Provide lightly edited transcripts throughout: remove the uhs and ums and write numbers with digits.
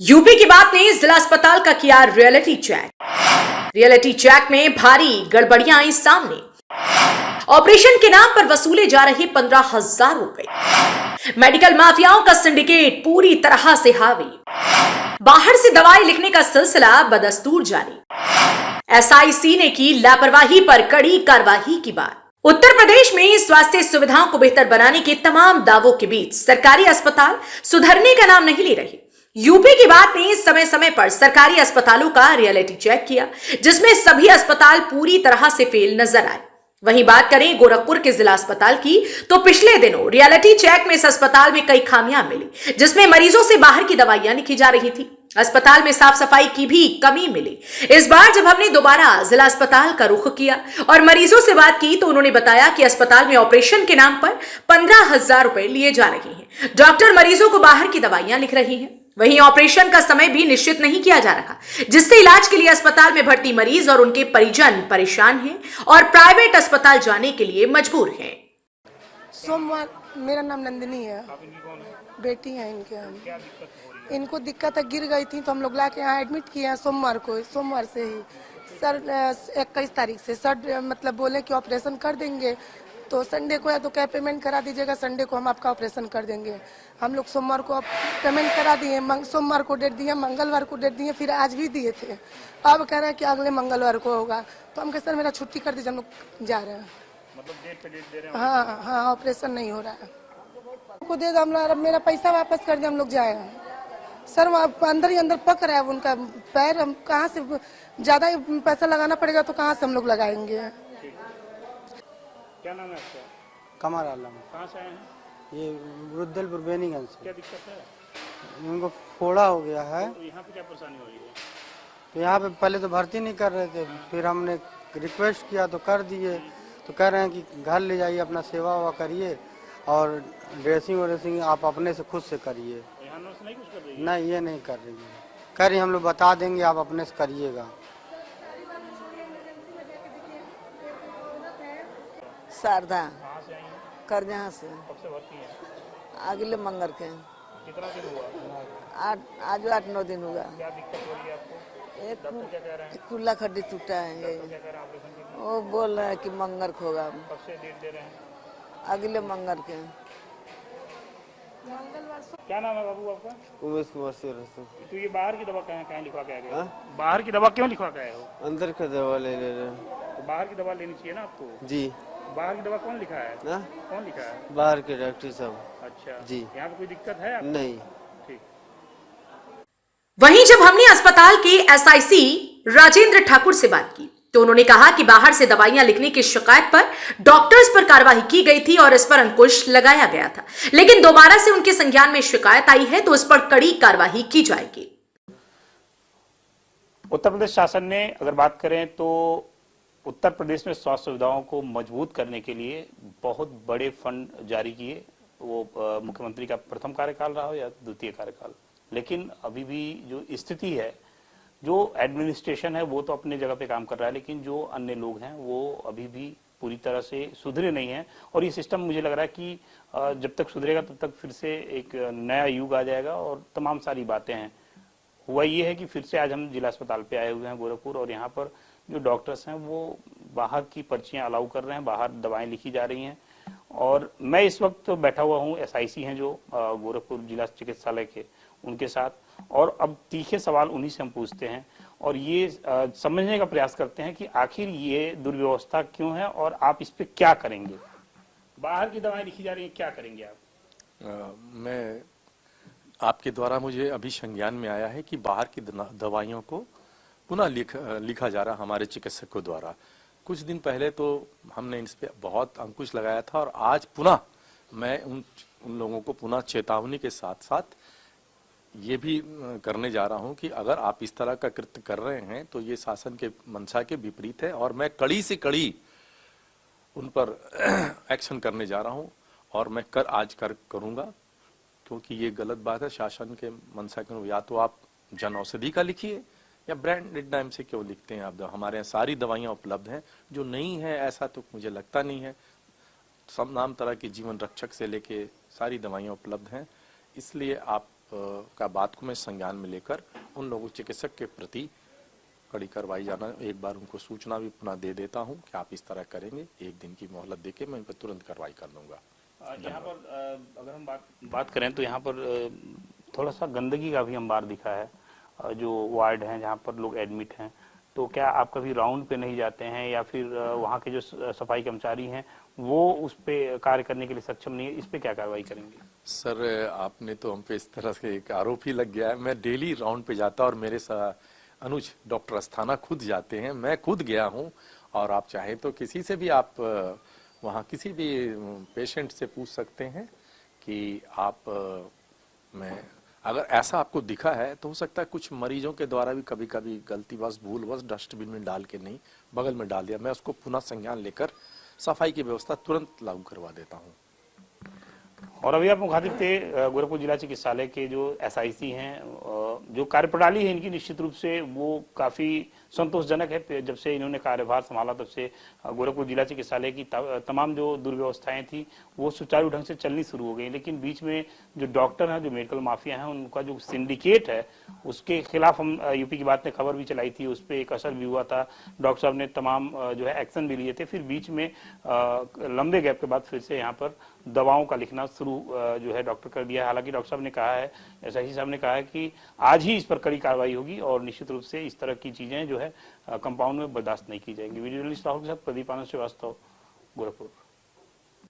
UP की बात ने जिला अस्पताल का किया रियलिटी चेक। रियलिटी चेक में भारी गड़बड़ियां आई सामने। ऑपरेशन के नाम पर वसूले जा रहे 15,000 रुपए। मेडिकल माफियाओं का सिंडिकेट पूरी तरह से हावी। बाहर से दवाई लिखने का सिलसिला बदस्तूर जारी। एसआईसी ने की लापरवाही पर कड़ी कार्रवाई की बात। उत्तर प्रदेश में स्वास्थ्य सुविधाओं को बेहतर बनाने के तमाम दावों के बीच सरकारी अस्पताल सुधरने का नाम नहीं ले रहे। यूपी की बात ने समय समय पर सरकारी अस्पतालों का रियलिटी चेक किया, जिसमें सभी अस्पताल पूरी तरह से फेल नजर आए। वहीं बात करें गोरखपुर के जिला अस्पताल की, तो पिछले दिनों रियलिटी चेक में इस अस्पताल में कई खामियां मिली, जिसमें मरीजों से बाहर की दवाइयां लिखी जा रही थी। अस्पताल में साफ सफाई की भी कमी मिली। इस बार जब हमने दोबारा जिला अस्पताल का रुख किया और मरीजों से बात की, तो उन्होंने बताया कि अस्पताल में ऑपरेशन के नाम पर 15,000 रुपए लिए जा रहे हैं। डॉक्टर मरीजों को बाहर की दवाइयां लिख रही हैं। वहीं ऑपरेशन का समय भी निश्चित नहीं किया जा रहा, जिससे इलाज के लिए अस्पताल में भर्ती मरीज और उनके परिजन परेशान हैं और प्राइवेट अस्पताल जाने के लिए मजबूर हैं। सोमवार, मेरा नाम नंदिनी है, बेटी है इनके। हम इनको दिक्कत है, गिर गई थी तो हम लोग लाके यहाँ एडमिट किए हैं सोमवार से ही। सर 21 तारीख से सर मतलब बोले कि ऑपरेशन कर देंगे, तो संडे को या तो क्या पेमेंट करा दीजिएगा, संडे को हम आपका ऑपरेशन कर देंगे। हम लोग सोमवार को पेमेंट करा दिए, सोमवार को डेट दिए, मंगलवार को डेट दिए, फिर आज भी दिए थे। अब कह रहे हैं कि अगले मंगलवार को होगा, तो हम कह सर मेरा छुट्टी कर दीजिए, हम लोग जा रहे हैं। मतलब डेट पे डेट दे रहे हैं? हाँ, ऑपरेशन नहीं हो रहा है। को दे दो, हम लोग मेरा पैसा वापस कर दे, हम लोग जाए। सर वहाँ अंदर ही अंदर पक रहा है उनका पैर, हम कहाँ से ज्यादा पैसा लगाना पड़ेगा तो कहाँ से हम लोग लगाएंगे। क्या नाम है आपका? कमर आलम। कहाँ से आए हैं? ये रुद्रपुर बेनीगंज से। क्या दिक्कत है? उनको फोड़ा हो गया है। तो यहाँ पे क्या परेशानी हो रही है? तो यहाँ पे पहले तो भर्ती नहीं कर रहे थे, फिर हमने रिक्वेस्ट किया तो कर दिए। तो कह रहे हैं कि घर ले जाइए, अपना सेवा वेवा करिए और ड्रेसिंग व्रेसिंग आप अपने से खुद से करिए। यहाँ नर्स नहीं कुछ कर रही है? नहीं, ये नहीं कर रही है। कह रही हम लोग बता देंगे, आप अपने से करिएगा। शारदा कहाँ से आई हैं? कर जहाँ से कब से भर्ती है? अगले मंगर के कितना दिन हुआ? आज 8-9 दिन हुआ। क्या दिक्कत हो रही है आपको? एक डॉक्टर क्या कह रहे हैं? खुला खड्डी टूटा है, डॉक्टर क्या कह रहे हैं ऑपरेशन के लिए? वो बोल रहे हैं कि मंगर को होगा। कब से डेट दे रहे हैं? अगले मंगर के। क्या नाम है बाबू आपका? उमेश कुमार से। तो ये बाहर की दवा कहाँ लिखवा के आ गए? बाहर की दवा क्यों लिखवा के आए हो? अंदर का दवा ले रहे हैं। तो बाहर की दवा लेनी चाहिए ना आपको। जी। बाहर की दवा कौन लिखा है? कौन लिखा है? बाहर के डॉक्टर साहब। अच्छा जी। यहाँ पे कोई दिक्कत है आपको? नहीं। ठीक। वहीं जब हमने अस्पताल के एसआईसी राजेंद्र ठाकुर से बात की, तो उन्होंने कहा कि बाहर से दवाइयां लिखने की शिकायत पर डॉक्टर्स पर कार्रवाई की गई थी और इस पर अंकुश लगाया गया था, लेकिन दोबारा से उनके संज्ञान में शिकायत आई है तो इस पर कड़ी कार्रवाई की जाएगी। उत्तर प्रदेश शासन ने अगर बात करें तो उत्तर प्रदेश में स्वास्थ्य सुविधाओं को मजबूत करने के लिए बहुत बड़े फंड जारी किए। वो मुख्यमंत्री का प्रथम कार्यकाल रहा हो या द्वितीय कार्यकाल, लेकिन अभी भी जो स्थिति है, जो एडमिनिस्ट्रेशन है वो तो अपने जगह पे काम कर रहा है, लेकिन जो अन्य लोग हैं वो अभी भी पूरी तरह से सुधरे नहीं हैं। और ये सिस्टम मुझे लग रहा है कि जब तक सुधरेगा तब तक फिर से एक नया युग आ जाएगा और तमाम सारी बातें हैं। हुआ ये है कि फिर से आज हम जिला अस्पताल पे आए हुए हैं गोरखपुर, और यहाँ पर जो डॉक्टर्स हैं वो बाहर की पर्चियां अलाउ कर रहे हैं, बाहर दवाएं लिखी जा रही हैं। और मैं इस वक्त बैठा हुआ हूँ, एसआईसी हैं जो गोरखपुर जिला चिकित्सालय के, उनके साथ, और अब तीखे सवाल उन्हीं से हम पूछते हैं और ये समझने का प्रयास करते हैं कि आखिर ये दुर्व्यवस्था क्यों है और आप इस पे क्या करेंगे। बाहर की दवाएं लिखी जा रही हैं, क्या करेंगे आप? मैं आपके द्वारा मुझे अभी संज्ञान में आया है कि बाहर की दवाइयों को पुनः लिखा जा रहा हमारे चिकित्सकों द्वारा। कुछ दिन पहले तो हमने इस पे बहुत अंकुश लगाया था और आज पुनः मैं उन लोगों को पुनः चेतावनी के साथ साथ ये भी करने जा रहा हूं कि अगर आप इस तरह का कृत्य कर रहे हैं तो ये शासन के मंशा के विपरीत है और मैं कड़ी से कड़ी उन पर एक्शन करने जा रहा हूं और मैं आज करूंगा, क्योंकि ये गलत बात है। शासन के मंशा के या तो आप जन औषधि का लिखिए या ब्रांडेड नाम से क्यों लिखते हैं आप। हमारे यहाँ सारी दवाइयाँ उपलब्ध हैं, जो नहीं है ऐसा तो मुझे लगता नहीं है। सब नाम तरह की जीवन रक्षक से लेके सारी दवाइयाँ उपलब्ध हैं, इसलिए आप का बात को मैं संज्ञान में लेकर उन लोगों चिकित्सक के प्रति कड़ी कार्रवाई जाना, एक बार उनको सूचना भी पुनः दे देता हूं कि आप इस तरह करेंगे, एक दिन की मोहलत देके मैं इन पर तुरंत कार्रवाई कर लूंगा। यहाँ पर अगर हम बात करें तो यहाँ पर थोड़ा सा गंदगी का भी अंबार दिखा है। जो वार्ड हैं जहाँ पर लोग एडमिट हैं, तो क्या आप कभी राउंड पे नहीं जाते हैं या फिर वहाँ के जो सफाई कर्मचारी हैं वो उस पे कार्य करने के लिए सक्षम नहीं है? इस पे क्या कार्रवाई करेंगे? सर, आपने तो हम पे इस तरह से एक आरोप ही लग गया है। मैं डेली राउंड पे जाता और मेरे अनुज डॉक्टर अस्थाना खुद जाते हैं, मैं खुद गया हूं। और आप चाहें तो किसी से भी आप वहां किसी भी पेशेंट से पूछ सकते हैं कि आप मैं अगर ऐसा आपको दिखा है तो हो सकता है कुछ मरीजों के द्वारा भी कभी कभी गलतीवश भूलवश डस्टबिन में डाल के नहीं बगल में डाल दिया। मैं उसको पुनः संज्ञान लेकर सफाई की व्यवस्था तुरंत लागू करवा देता हूँ। और अभी आप मुखातिब थे गोरखपुर जिला चिकित्सालय के जो एसआईसी हैं, जो कार्यप्रणाली है इनकी निश्चित रूप से वो काफी संतोषजनक है। जब से इन्होंने कार्यभार संभाला तब से गोरखपुर जिला चिकित्सालय की तमाम जो दुर्व्यवस्थाएं थी वो सुचारू ढंग से चलनी शुरू हो गई। लेकिन बीच में जो डॉक्टर हैं, जो मेडिकल माफिया हैं, उनका जो सिंडिकेट है उसके खिलाफ हम यूपी की बात ने खबर भी चलाई थी, उस पर एक असर भी हुआ था। डॉक्टर साहब ने तमाम जो है एक्शन भी लिए थे। फिर बीच में लंबे गैप के बाद फिर से यहाँ पर दवाओं का लिखना शुरू जो है डॉक्टर कर दिया है। हालांकि डॉक्टर साहब ने कहा है, एसआईसी साहब ने कहा है कि आज ही इस पर कड़ी कार्रवाई होगी और निश्चित रूप से इस तरह की चीजें जो है कंपाउंड में बर्दाश्त नहीं की जाएंगी। वीडियो जर्नलिस्ट राहुल के साथ प्रदीप आनंद श्रीवास्तव, गोरखपुर।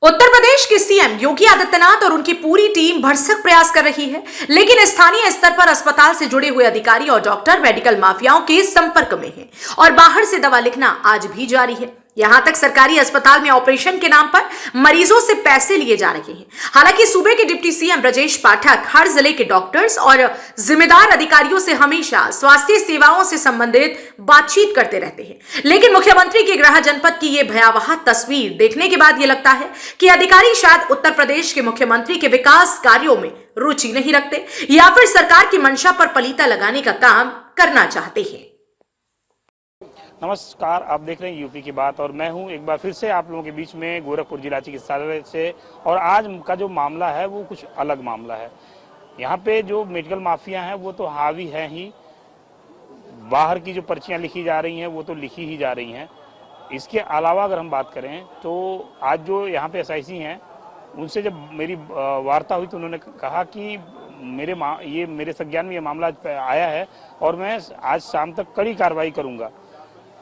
उत्तर प्रदेश के सीएम योगी आदित्यनाथ और उनकी पूरी टीम भरसक प्रयास कर रही है, लेकिन स्थानीय स्तर पर अस्पताल से जुड़े हुए अधिकारी और डॉक्टर मेडिकल माफियाओं के संपर्क में हैं और बाहर से दवा लिखना आज भी जारी है। यहां तक सरकारी अस्पताल में ऑपरेशन के नाम पर मरीजों से पैसे लिए जा रहे हैं। हालांकि सूबे के डिप्टी सीएम ब्रजेश पाठक हर जिले के डॉक्टर्स और जिम्मेदार अधिकारियों से हमेशा स्वास्थ्य सेवाओं से संबंधित बातचीत करते रहते हैं, लेकिन मुख्यमंत्री के गृह जनपद की यह भयावह तस्वीर देखने के बाद यह लगता है कि अधिकारी शायद उत्तर प्रदेश के मुख्यमंत्री के विकास कार्यों में रुचि नहीं रखते या फिर सरकार की मंशा पर पलीता लगाने का काम करना चाहते हैं। नमस्कार, आप देख रहे हैं यूपी की बात और मैं हूं एक बार फिर से आप लोगों के बीच में गोरखपुर जिला चिकित्सालय से। और आज का जो मामला है वो कुछ अलग मामला है। यहाँ पे जो मेडिकल माफिया हैं वो तो हावी है ही, बाहर की जो पर्चियां लिखी जा रही हैं वो तो लिखी ही जा रही हैं। इसके अलावा अगर हम बात करें तो आज जो यहाँ पे एसआईसी हैं उनसे जब मेरी वार्ता हुई तो उन्होंने कहा कि मेरे संज्ञान में ये मामला आया है और मैं आज शाम तक कड़ी कार्रवाई करूंगा।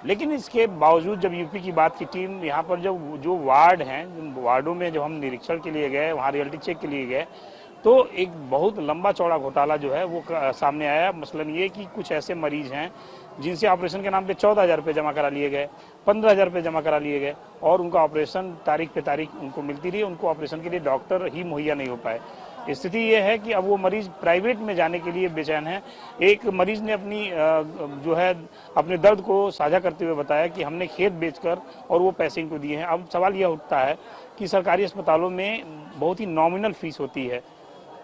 लेकिन इसके बावजूद जब यूपी की बात की टीम यहाँ पर जो वार्ड हैं, वार्डों में जब हम निरीक्षण के लिए गए, वहाँ रियलिटी चेक के लिए गए, तो एक बहुत लंबा चौड़ा घोटाला जो है वो सामने आया। मसलन ये कि कुछ ऐसे मरीज हैं जिनसे ऑपरेशन के नाम पे 14,000 रुपये जमा करा लिए गए, 15,000 रुपये जमा करा लिए गए और उनका ऑपरेशन तारीख पे तारीख उनको मिलती रही, उनको ऑपरेशन के लिए डॉक्टर ही मुहैया नहीं हो पाए। स्थिति ये है कि अब वो मरीज प्राइवेट में जाने के लिए बेचैन है। एक मरीज ने अपने दर्द को साझा करते हुए बताया कि हमने खेत बेचकर और वो पैसे इनको दिए हैं। अब सवाल यह उठता है कि सरकारी अस्पतालों में बहुत ही नॉमिनल फीस होती है।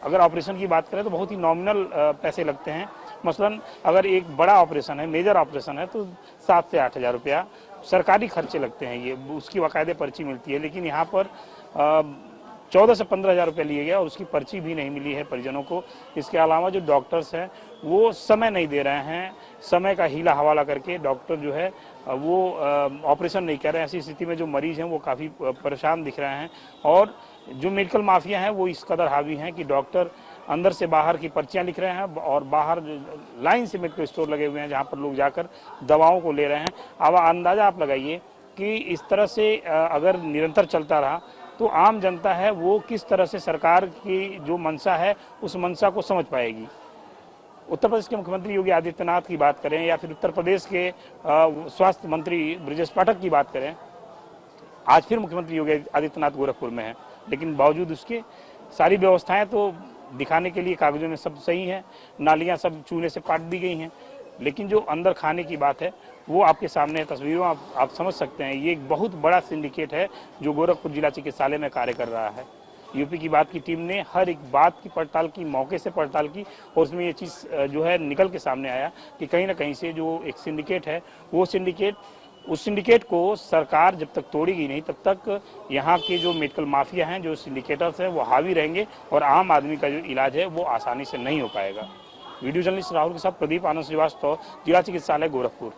अगर ऑपरेशन की बात करें तो बहुत ही नॉमिनल पैसे लगते हैं। मसलन अगर एक बड़ा ऑपरेशन है, मेजर ऑपरेशन है, तो 7 से 8,000 रुपया सरकारी खर्चे लगते हैं। ये उसकी बाकायदे पर्ची मिलती है। लेकिन यहाँ पर 14 से 15,000 रुपये लिए गए और उसकी पर्ची भी नहीं मिली है परिजनों को। इसके अलावा जो डॉक्टर्स हैं वो समय नहीं दे रहे हैं, समय का हीला हवाला करके डॉक्टर जो है वो ऑपरेशन नहीं कर रहे हैं। ऐसी स्थिति में जो मरीज हैं वो काफ़ी परेशान दिख रहे हैं और जो मेडिकल माफिया हैं वो इस कदर हावी हैं कि डॉक्टर अंदर से बाहर की पर्चियां लिख रहे हैं और बाहर लाइन से मेडिकल स्टोर लगे हुए हैं जहाँ पर लोग जाकर दवाओं को ले रहे हैं। अब अंदाज़ा आप लगाइए कि इस तरह से अगर निरंतर चलता रहा तो आम जनता है वो किस तरह से सरकार की जो मंशा है उस मंशा को समझ पाएगी। उत्तर प्रदेश के मुख्यमंत्री योगी आदित्यनाथ की बात करें या फिर उत्तर प्रदेश के स्वास्थ्य मंत्री ब्रजेश पाठक की बात करें, आज फिर मुख्यमंत्री योगी आदित्यनाथ गोरखपुर में है, लेकिन बावजूद उसके सारी व्यवस्थाएं तो दिखाने के लिए कागजों में सब सही है, नालियां सब चूने से पाट दी गई हैं, लेकिन जो अंदर खाने की बात है वो आपके सामने तस्वीरों आप समझ सकते हैं। ये एक बहुत बड़ा सिंडिकेट है जो गोरखपुर जिला चिकित्सालय में कार्य कर रहा है। यूपी की बात की टीम ने हर एक बात की पड़ताल की, मौके से पड़ताल की और उसमें ये चीज़ जो है निकल के सामने आया कि कहीं ना कहीं से जो एक सिंडिकेट है वो सिंडिकेट उस सिंडिकेट को सरकार जब तक तोड़ेगी नहीं तब तक यहाँ के जो मेडिकल माफिया हैं, जो सिंडिकेटर्स हैं, वो हावी रहेंगे और आम आदमी का जो इलाज है वो आसानी से नहीं हो पाएगा। वीडियो जर्नलिस्ट राहुल के साथ प्रदीप आनंद श्रीवास्तव, जिला चिकित्सालय गोरखपुर।